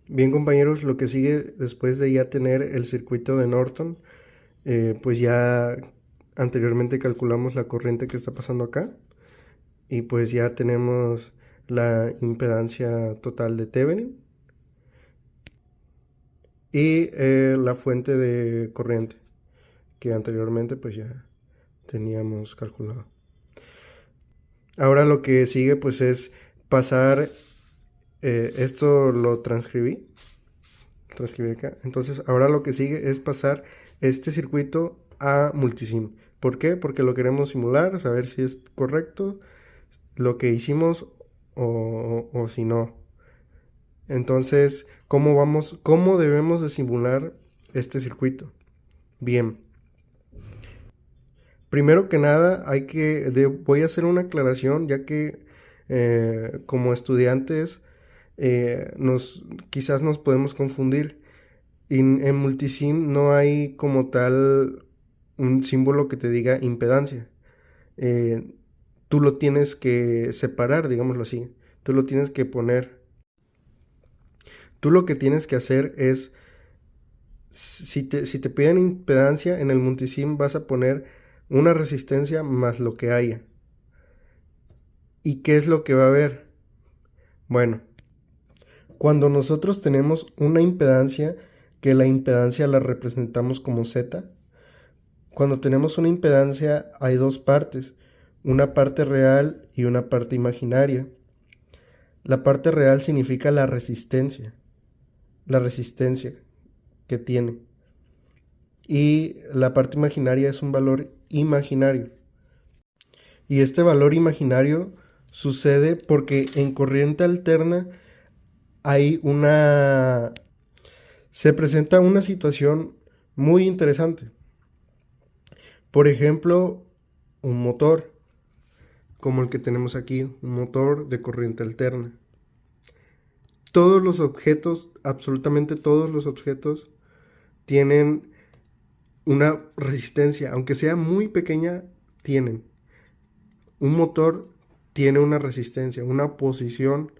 Bien, compañeros, lo que sigue después de ya tener el circuito de Norton, pues ya anteriormente calculamos la corriente que está pasando acá y pues ya tenemos la impedancia total de Thevenin y la fuente de corriente que anteriormente pues ya teníamos calculado. Ahora lo que sigue pues es pasar, esto lo transcribí acá. Entonces ahora lo que sigue es pasar este circuito a multisim. ¿Por qué? Porque lo queremos simular, saber si es correcto lo que hicimos o si no. Entonces, cómo debemos de simular este circuito? Bien, primero que nada voy a hacer una aclaración ya que como estudiantes quizás nos podemos confundir. En multisim no hay como tal un símbolo que te diga impedancia. Eh, Tú lo tienes que separar, digámoslo así. Tú lo tienes que poner. Tú lo que tienes que hacer es, si te piden impedancia, en el multisim vas a poner una resistencia más lo que haya. ¿Y qué es lo que va a haber? Bueno, cuando nosotros tenemos una impedancia, que la impedancia la representamos como Z. Cuando tenemos una impedancia hay dos partes, una parte real y una parte imaginaria. La parte real significa la resistencia que tiene. Y la parte imaginaria es un valor imaginario. Y este valor imaginario sucede porque en corriente alterna hay se presenta una situación muy interesante. Por ejemplo, un motor, como el que tenemos aquí, un motor de corriente alterna. Todos los objetos, absolutamente todos los objetos, tienen una resistencia, aunque sea muy pequeña, tienen. Un motor tiene una resistencia, una oposición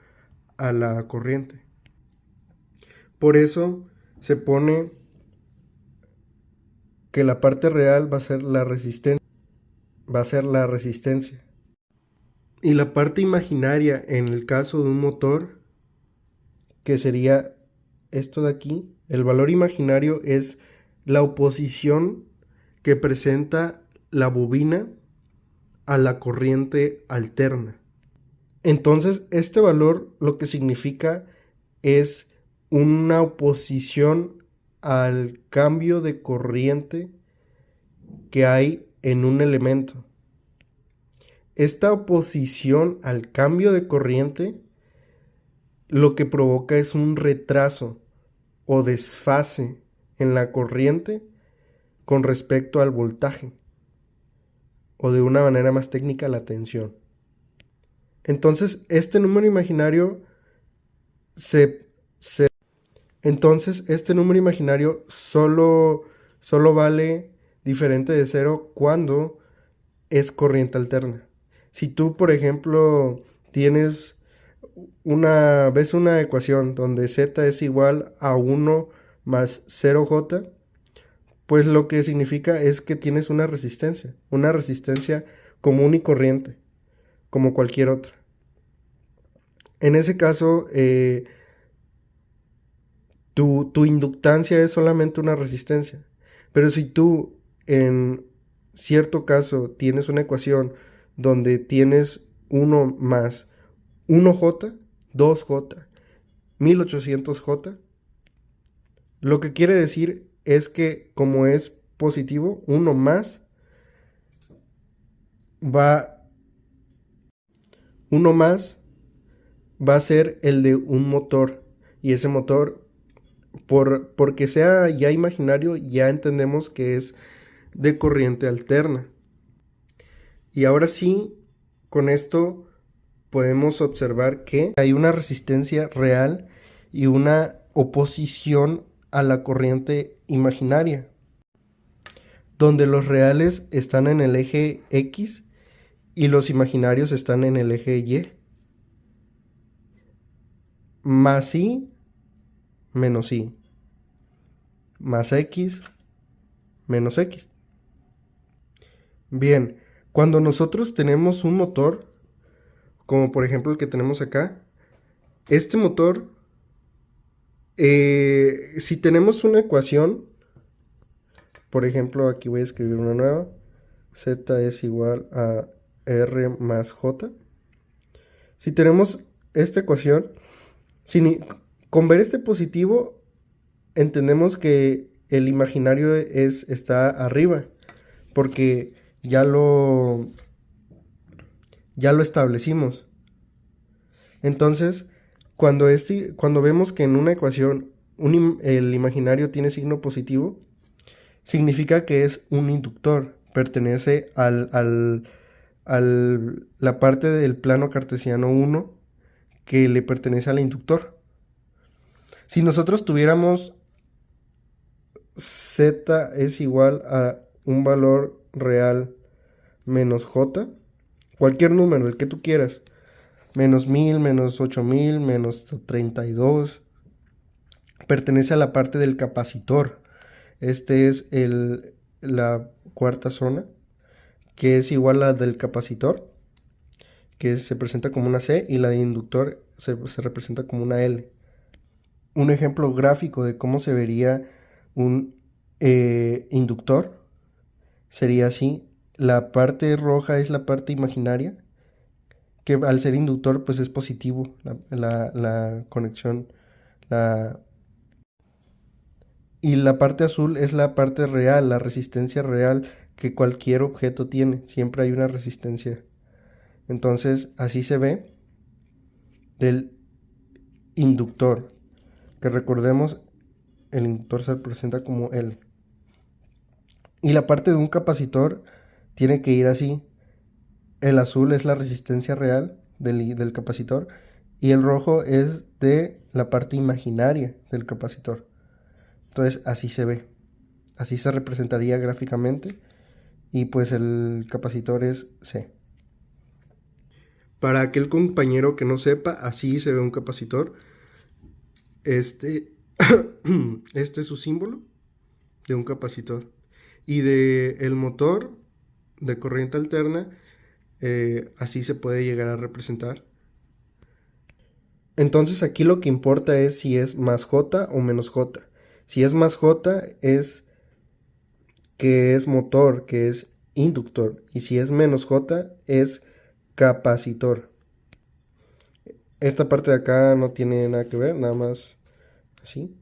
a la corriente. Por eso se pone que la parte real va a ser la resistencia, Y la parte imaginaria en el caso de un motor, que sería esto de aquí, el valor imaginario es la oposición que presenta la bobina a la corriente alterna. Entonces, este valor lo que significa es una oposición al cambio de corriente que hay en un elemento. Esta oposición al cambio de corriente lo que provoca es un retraso o desfase en la corriente con respecto al voltaje, o de una manera más técnica, la tensión. Entonces, este número imaginario se, se entonces este número imaginario solo vale diferente de cero cuando es corriente alterna. Si tú, por ejemplo, ves una ecuación donde z es igual a 1 más 0j, pues lo que significa es que tienes una resistencia común y corriente, como cualquier otra. En ese caso, tu inductancia es solamente una resistencia. Pero si tú en cierto caso tienes una ecuación donde tienes 1 más 1j, 2j, 1800j, lo que quiere decir es que como es positivo, 1 más va, 1 más va a ser el de un motor. Y ese motor, porque sea ya imaginario, ya entendemos que es de corriente alterna. Y ahora sí, con esto podemos observar que hay una resistencia real y una oposición a la corriente imaginaria, donde los reales están en el eje X y los imaginarios están en el eje Y. Más I menos y más x menos x. Bien, cuando nosotros tenemos un motor, como por ejemplo el que tenemos acá, este motor, si tenemos una ecuación, por ejemplo, aquí voy a escribir una nueva, z es igual a r más j. Si tenemos esta ecuación, con ver este positivo, entendemos que el imaginario está arriba, porque ya lo establecimos. Entonces, cuando vemos que en una ecuación el imaginario tiene signo positivo, significa que es un inductor, pertenece a la parte del plano cartesiano 1 que le pertenece al inductor. Si nosotros tuviéramos z es igual a un valor real menos j, cualquier número, el que tú quieras, menos 1000, menos 8000, menos 32, pertenece a la parte del capacitor. Este es la cuarta zona, que es igual a la del capacitor, que se presenta como una C, y la de inductor se representa como una L. Un ejemplo gráfico de cómo se vería un inductor sería así. La parte roja es la parte imaginaria, que al ser inductor pues es positivo la conexión. Y la parte azul es la parte real, la resistencia real que cualquier objeto tiene. Siempre hay una resistencia. Entonces así se ve del inductor, que recordemos el inductor se representa como L. Y la parte de un capacitor tiene que ir así. El azul es la resistencia real del capacitor y el rojo es de la parte imaginaria del capacitor. Entonces así se ve, así se representaría gráficamente, y pues el capacitor es C. Para aquel compañero que no sepa, así se ve un capacitor. Este es su símbolo de un capacitor. Y de el motor de corriente alterna, así se puede llegar a representar. Entonces aquí lo que importa es si es más J o menos J. Si es más J es que es motor, que es inductor. Y si es menos J es capacitor. Esta parte de acá no tiene nada que ver, nada más así.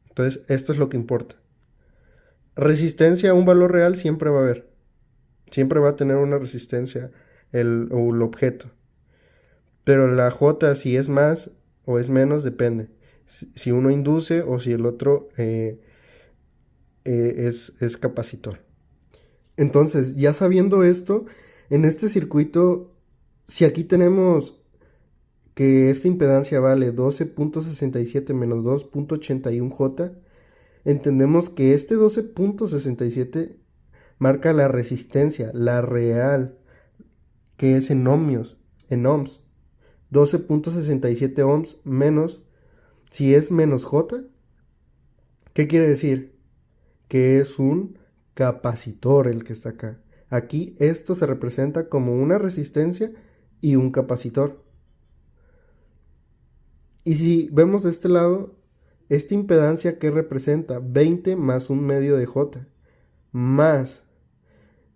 Entonces esto es lo que importa. Resistencia, un valor real siempre va a haber. Siempre va a tener una resistencia el objeto. Pero la J, si es más o es menos, depende. Si uno induce o si el otro es capacitor. Entonces, ya sabiendo esto, en este circuito, si aquí tenemos que esta impedancia vale 12.67 menos 2.81J, entendemos que este 12.67 marca la resistencia, la real, que es en ohmios, en ohms. 12.67 ohms menos, si es menos J, ¿qué quiere decir? Que es un capacitor el que está acá. Aquí esto se representa como una resistencia y un capacitor. Y si vemos de este lado, esta impedancia que representa 20 más un medio de J, más,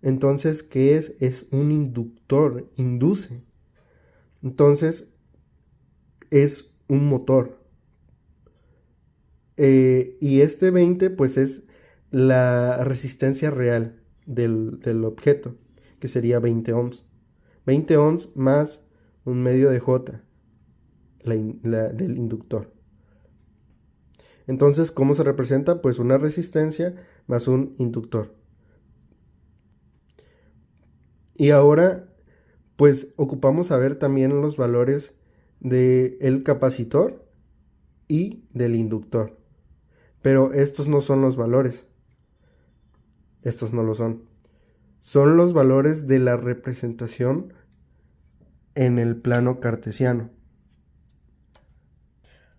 entonces, ¿qué es? Es un inductor, induce. Entonces, es un motor. Y este 20 pues es la resistencia real del objeto, que sería 20 ohms. 20 ohms más un medio de J del inductor. Entonces, ¿cómo se representa? Pues una resistencia más un inductor. Y ahora, pues ocupamos saber también los valores del capacitor y del inductor. Pero estos no son los valores. Estos no lo son. Son los valores de la representación en el plano cartesiano.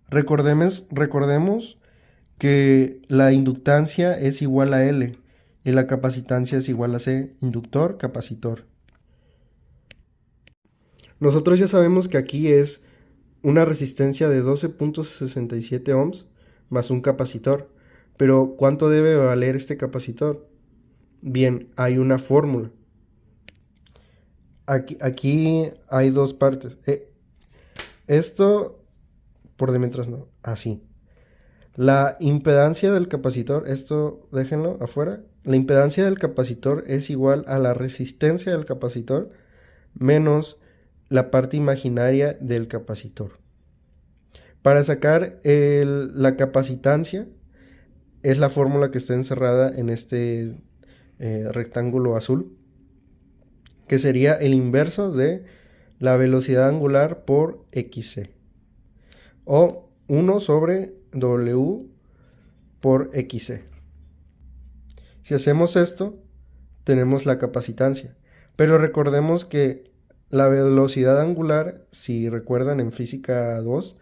Recordemos que la inductancia es igual a L y la capacitancia es igual a C, inductor, capacitor. Nosotros ya sabemos que aquí es una resistencia de 12.67 ohms más un capacitor. Pero ¿cuánto debe valer este capacitor? Bien, hay una fórmula. Aquí hay dos partes. Esto, por de mientras no, así. La impedancia del capacitor, esto déjenlo afuera. La impedancia del capacitor es igual a la resistencia del capacitor menos la parte imaginaria del capacitor. Para sacar la capacitancia, es la fórmula que está encerrada en este rectángulo azul, que sería el inverso de la velocidad angular por xc, o 1 sobre w por xc. Si hacemos esto, tenemos la capacitancia, pero recordemos que la velocidad angular, si recuerdan en física 2,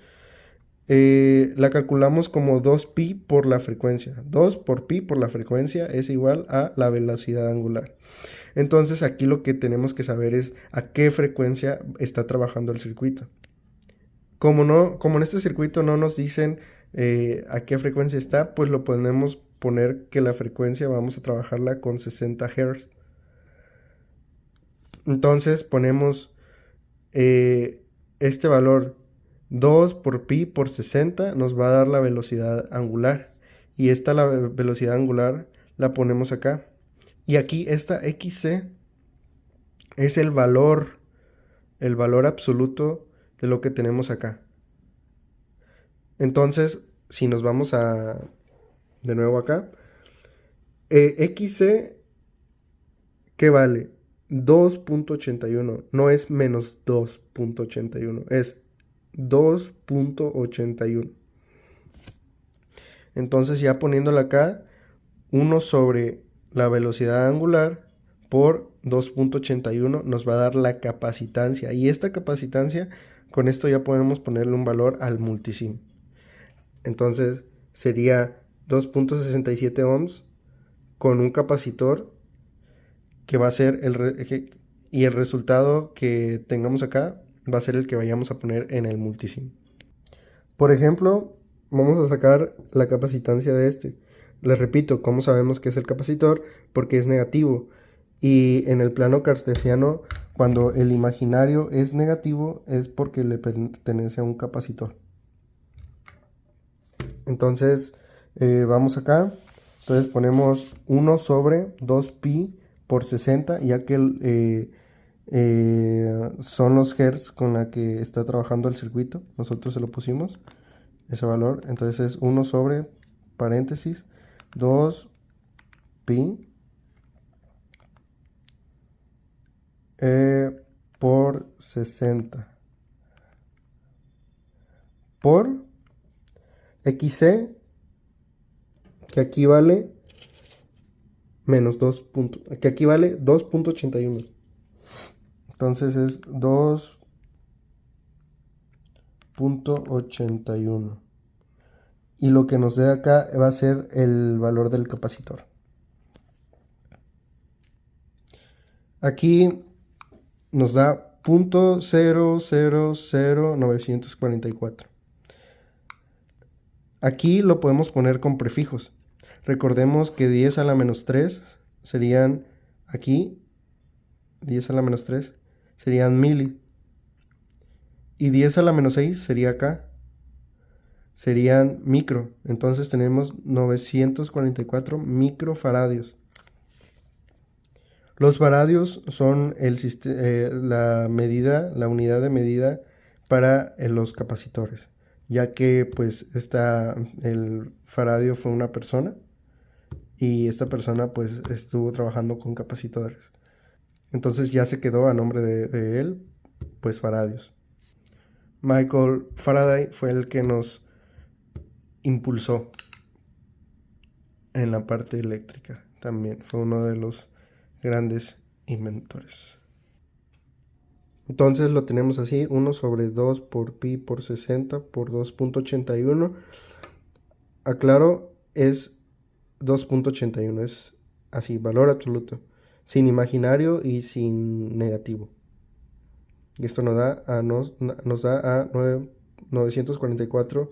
la calculamos como 2pi por la frecuencia. 2 por pi por la frecuencia es igual a la velocidad angular. Entonces aquí lo que tenemos que saber es a qué frecuencia está trabajando el circuito. Como en este circuito no nos dicen a qué frecuencia está, pues lo podemos poner que la frecuencia vamos a trabajarla con 60 Hz. Entonces ponemos este valor 2 por pi por 60 nos va a dar la velocidad angular. Y esta la velocidad angular la ponemos acá. Y aquí esta xc es el valor absoluto de lo que tenemos acá. Entonces, si nos vamos de nuevo acá, xc, ¿qué vale? 2.81, no es menos 2.81, es 2.81. Entonces ya poniéndola acá, 1 sobre la velocidad angular por 2.81 nos va a dar la capacitancia. Y esta capacitancia, con esto ya podemos ponerle un valor al multisim. Entonces sería 2.67 ohms con un capacitor que va a ser y el resultado que tengamos acá va a ser el que vayamos a poner en el multisim. Por ejemplo, vamos a sacar la capacitancia de este. Les repito, ¿cómo sabemos que es el capacitor? Porque es negativo. Y en el plano cartesiano, cuando el imaginario es negativo, es porque le pertenece a un capacitor. Entonces, vamos acá. Entonces ponemos 1 sobre 2pi por 60, ya que son los hertz con la que está trabajando el circuito. Nosotros se lo pusimos, ese valor. Entonces es 1 sobre, paréntesis, 2pi por 60 por xc, que aquí vale menos 2 que aquí vale 2.81. Entonces es 2.81. Y lo que nos dé acá va a ser el valor del capacitor. Aquí nos da 0.000944. Aquí lo podemos poner con prefijos. Recordemos que 10 a la menos 3 serían aquí, 10 a la menos 3 serían mili. Y 10 a la menos 6 sería acá, serían micro. Entonces tenemos 944 microfaradios. Los faradios son la unidad de medida para los capacitores, ya que pues el faradio fue una persona y esta persona pues estuvo trabajando con capacitores. Entonces ya se quedó a nombre de él, pues faradios. Michael Faraday fue el que nos impulsó en la parte eléctrica. También fue uno de los grandes inventores. Entonces lo tenemos así, 1 sobre 2 por pi por 60 por 2.81. Aclaro, es 2.81, es así, valor absoluto, sin imaginario y sin negativo. Y esto nos da a 944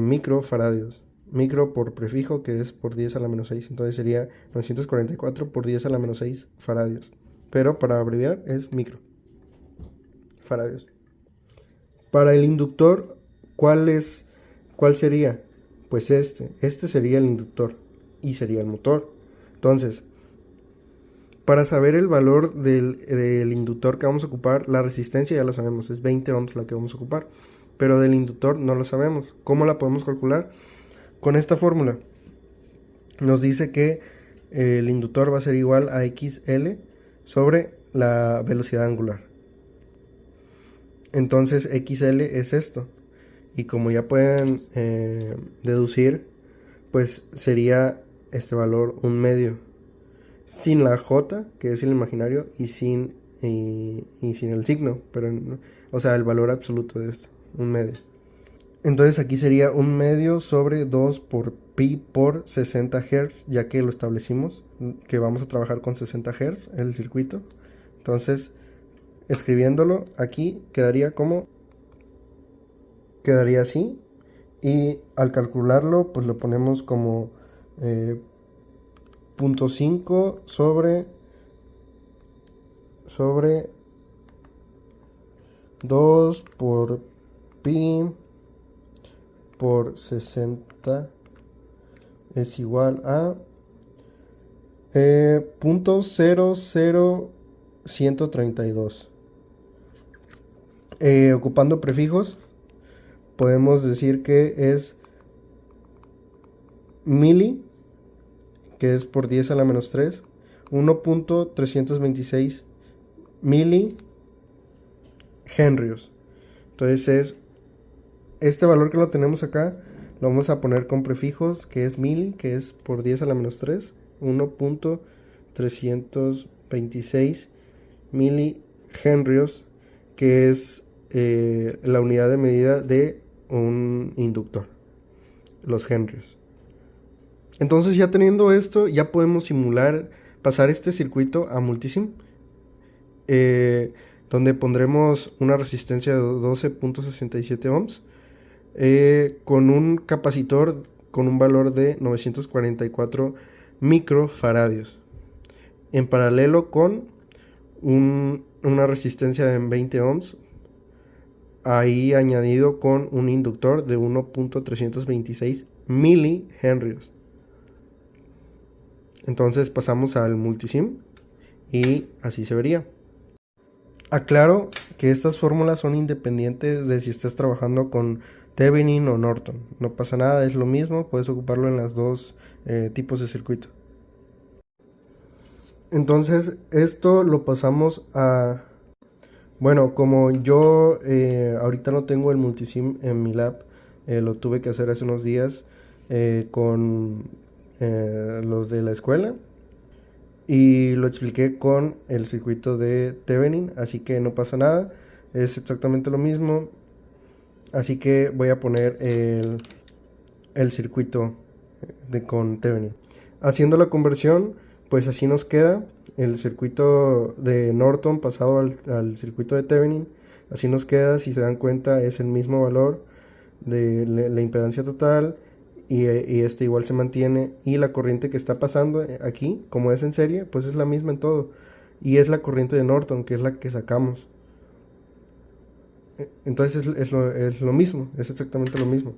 microfaradios. Micro por prefijo, que es por 10 a la menos 6. Entonces sería 944 por 10 a la menos 6 faradios. Pero para abreviar es micro faradios. Para el inductor, ¿cuál sería? Pues este sería el inductor y sería el motor. Entonces, para saber el valor del inductor que vamos a ocupar, la resistencia ya la sabemos, es 20 ohms la que vamos a ocupar, pero del inductor no lo sabemos. ¿Cómo la podemos calcular? Con esta fórmula. Nos dice que el inductor va a ser igual a XL sobre la velocidad angular. Entonces XL es esto. Y como ya pueden deducir, pues sería este valor un medio. Sin la J, que es el imaginario, y sin el signo. Pero, o sea, el valor absoluto de esto, un medio. Entonces aquí sería un medio sobre 2 por pi por 60 Hz, ya que lo establecimos, que vamos a trabajar con 60 Hz el circuito. Entonces, escribiéndolo aquí, quedaría así. Y al calcularlo, pues lo ponemos como 0.5 sobre 2 por pi por 60 es igual a 0.00132. Ocupando prefijos, podemos decir que es mili, que es por 10 a la menos 3, 1.326 mili henrios. Entonces es este valor que lo tenemos acá, lo vamos a poner con prefijos, que es mili, que es por 10 a la menos 3, 1.326 milihenrios, que es la unidad de medida de un inductor, los henrios. Entonces, ya teniendo esto, ya podemos simular, pasar este circuito a multisim, donde pondremos una resistencia de 12.67 ohms, con un capacitor con un valor de 944 microfaradios, en paralelo con una resistencia de 20 ohms, ahí añadido con un inductor de 1.326 milihenrios. Entonces pasamos al multisim y así se vería. Aclaro que estas fórmulas son independientes de si estás trabajando con Thevenin o Norton. No pasa nada, es lo mismo, puedes ocuparlo en las dos tipos de circuito. Entonces esto lo pasamos a... Bueno, como yo ahorita no tengo el multisim en mi lab, lo tuve que hacer hace unos días con los de la escuela. Y lo expliqué con el circuito de Thevenin, así que no pasa nada, es exactamente lo mismo. Así que voy a poner el circuito con Thevenin. Haciendo la conversión, pues así nos queda el circuito de Norton pasado al circuito de Thevenin. Así nos queda, si se dan cuenta, es el mismo valor de la impedancia total. Y este igual se mantiene, y la corriente que está pasando aquí, como es en serie, pues es la misma en todo, y es la corriente de Norton, que es la que sacamos. Entonces es lo mismo, es exactamente lo mismo,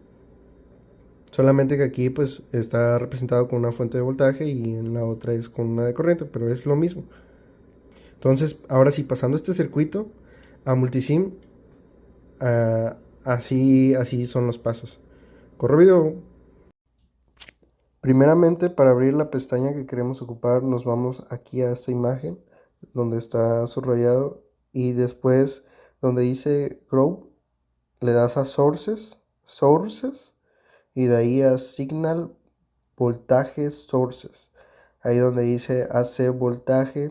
solamente que aquí pues está representado con una fuente de voltaje y en la otra es con una de corriente, pero es lo mismo. Entonces ahora sí, pasando este circuito a multisim, así son los pasos. Corre video. Primeramente, para abrir la pestaña que queremos ocupar, nos vamos aquí a esta imagen donde está subrayado, y después donde dice Grow le das a Sources, y de ahí a Signal Voltaje Sources, ahí donde dice AC voltaje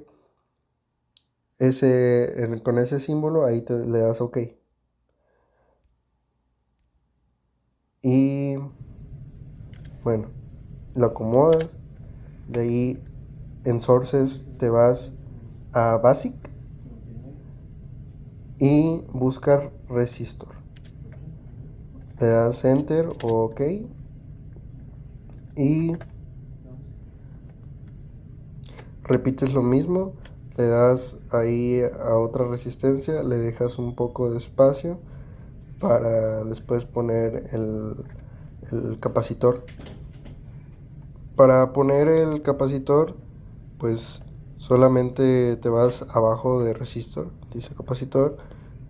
con ese símbolo ahí le das OK. Y bueno, lo acomodas. De ahí en Sources te vas a Basic y buscar Resistor. Le das Enter o OK. Y repites lo mismo. Le das ahí a otra resistencia. Le dejas un poco de espacio para después poner el capacitor. Para poner el capacitor, pues solamente te vas abajo de resistor, dice capacitor,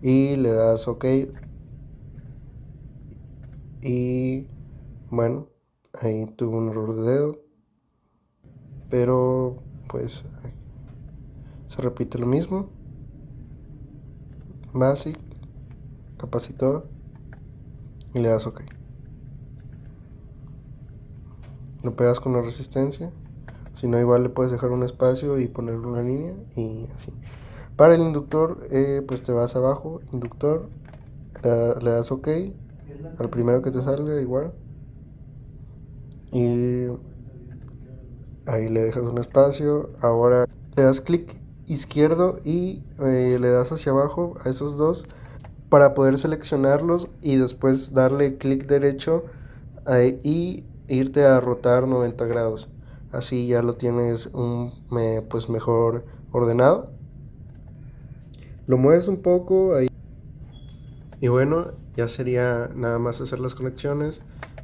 y le das OK. Y bueno, ahí tuve un error de dedo, pero pues se repite lo mismo. Basic, capacitor, y le das OK. Lo pegas con la resistencia. Si no, igual le puedes dejar un espacio y ponerle una línea y así. Para el inductor, pues te vas abajo, inductor, le das OK al primero que te salga igual. Y ahí le dejas un espacio. Ahora le das clic izquierdo y le das hacia abajo a esos dos para poder seleccionarlos y después darle clic derecho y irte a rotar 90 grados. Así ya lo tienes pues mejor ordenado. Lo mueves un poco ahí. Y bueno, ya sería nada más hacer las conexiones,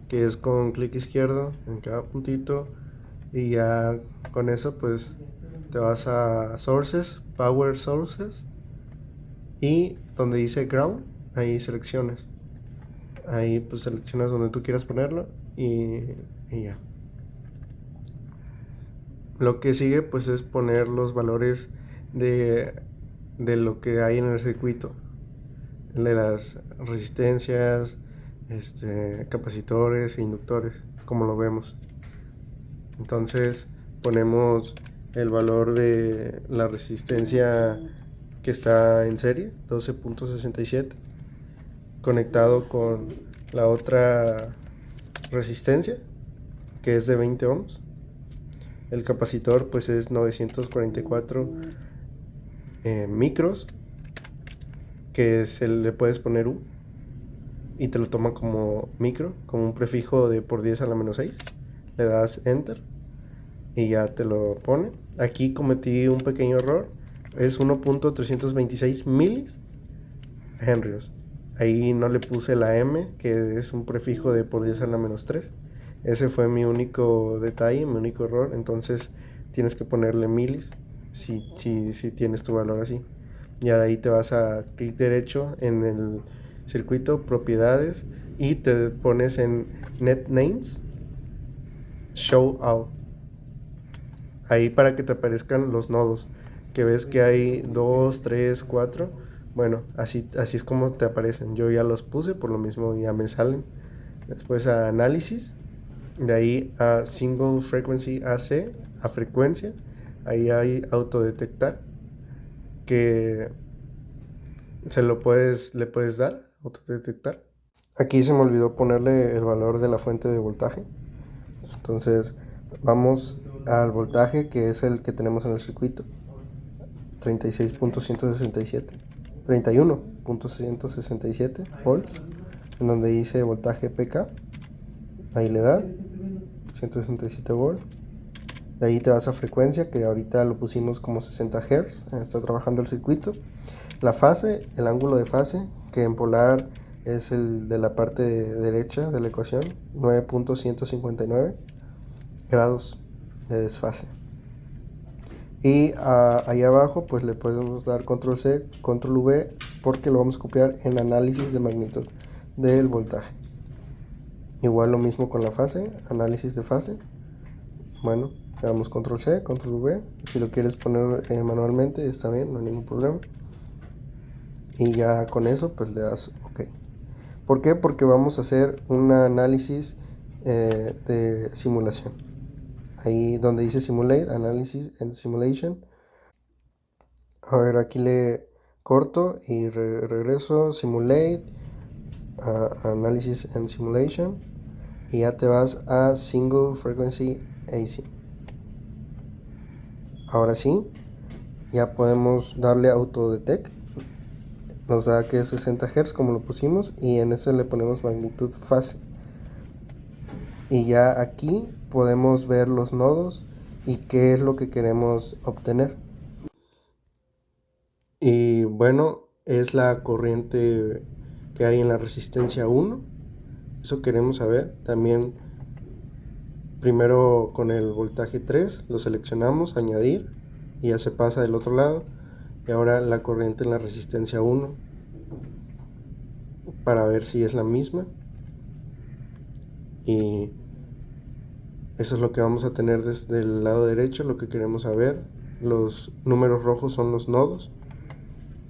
que es con clic izquierdo en cada puntito. Y ya con eso pues te vas a Sources, Power Sources, y donde dice Ground, ahí selecciones. Ahí pues seleccionas donde tú quieras ponerlo y ya. Lo que sigue pues es poner los valores de lo que hay en el circuito, de las resistencias, capacitores e inductores, como lo vemos. Entonces ponemos el valor de la resistencia que está en serie, 12.67, conectado con la otra resistencia, que es de 20 ohms. El capacitor pues es 944 micros, que le puedes poner U y te lo toma como micro, como un prefijo de por 10 a la menos 6. Le das Enter y ya te lo pone. Aquí cometí un pequeño error, es 1.326 milis henrios. Ahí no le puse la M, que es un prefijo de por 10 a la menos 3. Ese fue mi único detalle, mi único error. Entonces tienes que ponerle milis si tienes tu valor así. Ya de ahí te vas a clic derecho en el circuito, propiedades, y te pones en Net Names, Show All. Ahí para que te aparezcan los nodos, que ves que hay 2, 3, 4. Bueno, así es como te aparecen. Yo ya los puse, por lo mismo ya me salen. Después a análisis, de ahí a Single Frequency AC, a frecuencia. Ahí hay autodetectar, que le puedes dar autodetectar. Aquí se me olvidó ponerle el valor de la fuente de voltaje. Entonces vamos al voltaje, que es el que tenemos en el circuito, 36.167, 31.167 volts, en donde dice voltaje PK. Ahí le da 167 volts. De ahí te vas a frecuencia, que ahorita lo pusimos como 60 Hz. Está trabajando el circuito. La fase, el ángulo de fase, que en polar es el de la parte derecha de la ecuación, 9.159 grados de desfase. Y ahí abajo pues le podemos dar control C, control V, porque lo vamos a copiar en análisis de magnitud del voltaje. Igual lo mismo con la fase, análisis de fase. Bueno, le damos control C, control V. Si lo quieres poner manualmente está bien, no hay ningún problema. Y ya con eso pues le das OK. ¿Por qué? Porque vamos a hacer un análisis de simulación. Ahí donde dice Simulate, Análisis and Simulation, A ver, aquí le corto y regreso, simulate, analysis and simulation, y ya te vas a single frequency AC. Ahora sí, ya podemos darle auto detect, nos da que es 60 Hz como lo pusimos, y en este le ponemos magnitud fase. Y ya aquí podemos ver los nodos y qué es lo que queremos obtener. Y bueno, es la corriente que hay en la resistencia 1. Eso queremos saber. También primero con el voltaje 3 lo seleccionamos, añadir, y ya se pasa del otro lado. Y ahora la corriente en la resistencia 1 para ver si es la misma. Y eso es lo que vamos a tener desde el lado derecho, lo que queremos saber. Los números rojos son los nodos.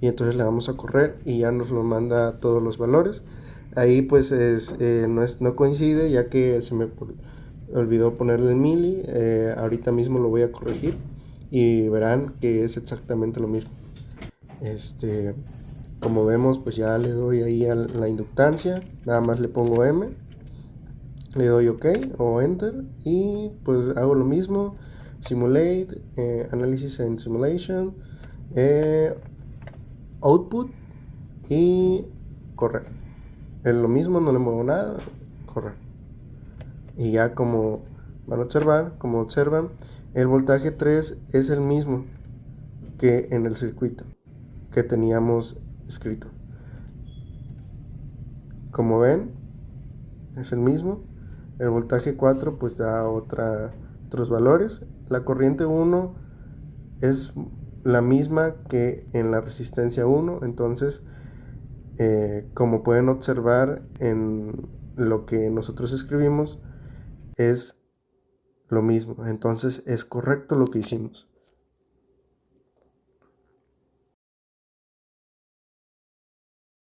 Y entonces le damos a correr y ya nos lo manda todos los valores. Ahí pues no coincide, ya que se me olvidó ponerle el mili. Ahorita mismo lo voy a corregir y verán que es exactamente lo mismo. Como vemos, pues ya le doy ahí a la inductancia, nada más le pongo M, le doy OK o Enter y pues hago lo mismo, simulate, analysis and simulation, output y correr. Es lo mismo, no le muevo nada, correr. Y ya como van a observar, como observan, el voltaje 3 es el mismo que en el circuito que teníamos escrito. Como ven, es el mismo. El voltaje 4 pues da otros valores. La corriente 1 es la misma que en la resistencia 1, entonces como pueden observar en lo que nosotros escribimos es lo mismo, entonces es correcto lo que hicimos.